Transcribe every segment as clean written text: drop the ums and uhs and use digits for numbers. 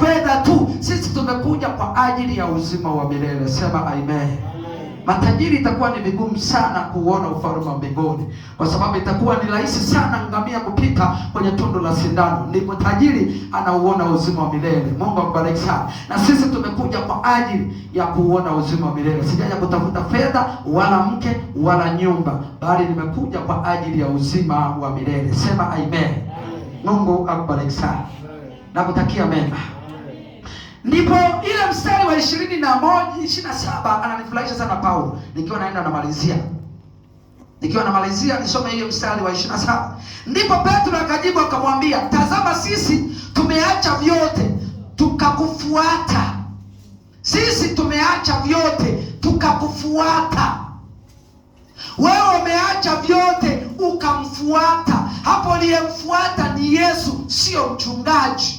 fedha tu. Sisi tumekuja kwa ajili ya uzima wa milele. Sema amen. Matajiri itakuwa ni vigumu sana kuona ufalme wa mbinguni, kwa sababu itakuwa ni rahisi sana ngamia kupita kwenye tundu la sindano, ndipo tajiri anauona uzima wa milele. Mungu ambariki sana. Na sisi tumekuja kwa ajili ya kuuona uzima wa milele. Sijaja kutafuta fedha wala mke wala nyumba, bali nimekuja kwa ajili ya uzima wa milele. Sema amen. Mungu ambariki sana. Nakutakia mema. Ndipo ile mstari wa 27 ananifurahisha sana Paulo. Nikiwa namalizia nisome hiyo mstari wa 27. Ndipo Petro akajibu akamwambia, tazama sisi tumeacha vyote tukakufuata. Sisi tumeacha vyote tukakufuata. Wewe umeacha vyote ukamfuata. Hapo aliyemfuata ni Yesu, sio mchungaji.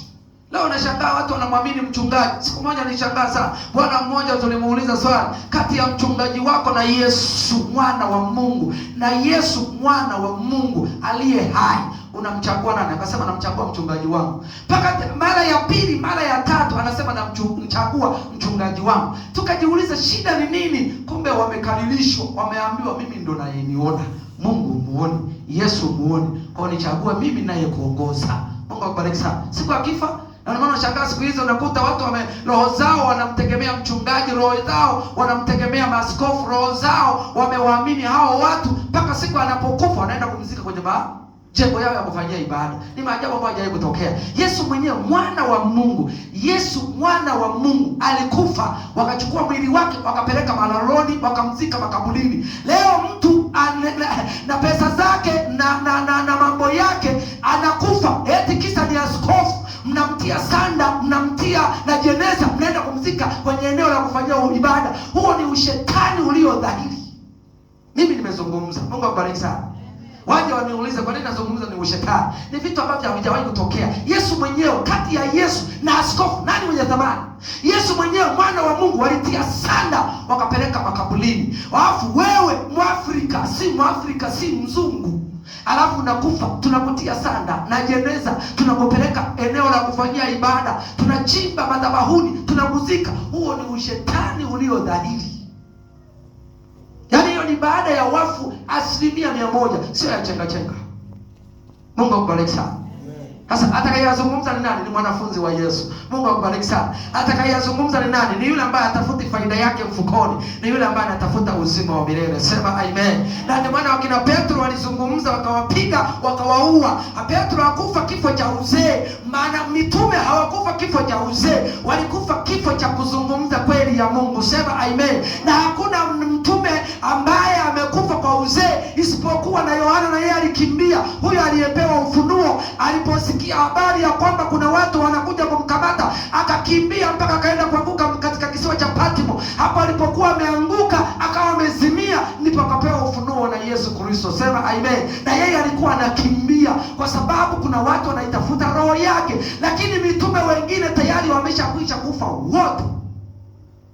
Leo nashangaa watu wanamwamini mchungaji. Siku moja nilishangaa sana. Bwana mmoja tulimuuliza swali, kati ya mchungaji wako na Yesu mwana wa Mungu, na Yesu mwana wa Mungu aliye hai, unamchagua nani? Akasema namchagua mchungaji wangu. Mpaka mara ya pili, mara ya tatu anasema namchagua mchungaji wangu. Tukajiuliza shida ni nini? Kumbe wamekalilishwa, wameambiwa mimi ndo nayeniona, Mungu muone, Yesu muone, kwa nichagua mimi naye kuongoza. Mungu akubariki sana. Siku akifa, na maana unashangaa siku hizo unakuta watu roho zao wanamtegemea mchungaji, roho zao wanamtegemea maaskofu, roho zao wamewaamini hao watu, mpaka siku anapokufa wanaenda kumzika kwenye jengo yao ya kufanyia ibada. Ni maajabu ambayo hajawahi kutokea. Yesu mwenyewe mwana wa Mungu, Yesu mwana wa Mungu alikufa, wakachukua mwili wake wakapeleka malaloni, wakamzika makaburini. Leo mtu na pesa zake na mambo yake anakufa, eti kisa ni askofu, mnamtia sanda, mnamtia na jeneza, mnaenda kumzika kwenye eneo la kufanyia ibada. Huo ni ushetani ulio dhahiri. Mimi nimezungumza. Mungu akubariki sana. Waje waniulize kwa nini nazungumza ni ushetani. Ni vitu ambavyo havijawahi kutokea. Yesu mwenyewe, kati ya Yesu na askofu nani mwenye thamani? Yesu mwenyewe mwana wa Mungu walitia sanda wakapeleka makaburini. Alafu wewe Mwafrika si mzungu, alafu unakufa, tunakutia sanda na jeneza, tunakupeleka eneo la kufanyia ibada, tunachimba madhabahuni, tunakuzika. Huo ni ushetani ulio dhahiri. Yaani hiyo ni baada ya wafu 100%, sio ya chenga. Mungu akubariki sana. Sasa atakayezungumza ni nani? Ni mwanafunzi wa Yesu. Mungu akubariki sana. Atakayezungumza ni nani? Ni yule ambaye atafuti faida yake mfukoni. Ni yule ambaye anatafuta uzima wa milele. Sema amen. Na ndio maana wakina Petro walizungumza, wakawapiga, wakawaua. Petro hakufa kifo cha uzee, maana mitume hawakufa kifo cha uzee, walikufa kifo cha kuzungumza kweli ya Mungu. Sema amen. Na hakuna mtume ambaye amekufa kwa uzee isipokuwa na Yohana, na yeye alikimbia. Huyo aliyepewa ufunuo aliposikia habari ya kwamba kuna watu wanakuja kumkamata, akakimbia mpaka akaenda kuanguka katika kisiwa cha Patmo. Hapo alipokuwa ameanguka akawa amezimia, ndipo akapewa ufunuo na Yesu Kristo. Sema amen. Na yeye alikuwa anakimbia kwa sababu kuna watu wanaitafuta roho yake, lakini mitume wengine tayari wameshakwisha kufa wote.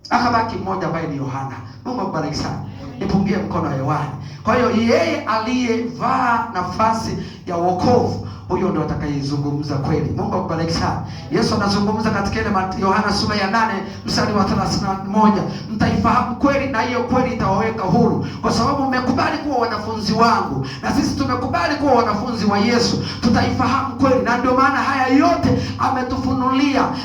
Akabaki mmoja ambaye ni Yohana. Mungu akubariki sana. Nipungie mkono wa Yohana. Kwa hiyo yeye aliyevaa nafasi ya wokovu, huyo ndio atakayezungumza kweli. Mungu akubariki sana. Yesu anazungumza katika ile Yohana sura ya 8 mstari wa 31. Mtaifahamu kweli na hiyo kweli itawaweka huru. Kwa sababu mmekubali kuwa wanafunzi wangu, na sisi tumekubali kuwa wanafunzi wa Yesu, tutaifahamu kweli. Na ndio maana haya yote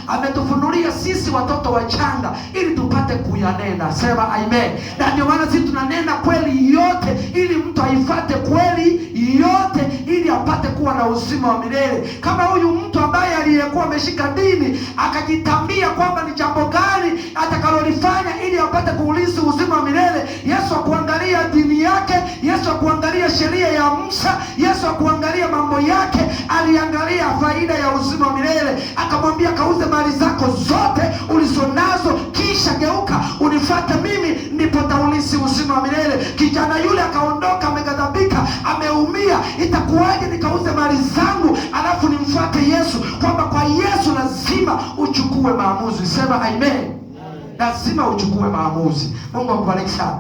ametufunulia sisi watoto wachanga ili tupate kuyanena. Sema amen. Na ndio maana sisi tunanena kweli yote ili mtu aifuate kweli yote ili apate kuwa na uzima wa milele. Kama huyu mtu ambaye aliyekuwa ameshika dini akajitambia kwamba ni jambo gani atakalolifanya ili apate kuulisi uzima wa milele. Yesu akuangalia dini yake, Yesu akuangalia sheria ya Musa, Yesu akuangalia mambo yake, aliangalia faida ya uzima wa milele. Akamwambia kauze mali zako zote ulizonazo, kisha geuka unifuate mimi, ndipo utaulisi uzima wa milele. Kijana yule akaondoka ameghadhabika, ameumia. Itakuwaje nikauze mali zangu alafu nimfuate Yesu? Kwamba kwa Yesu lazima uchukue maamuzi. Sema amen. Lazima uchukue maamuzi. Mungu akubariki sana.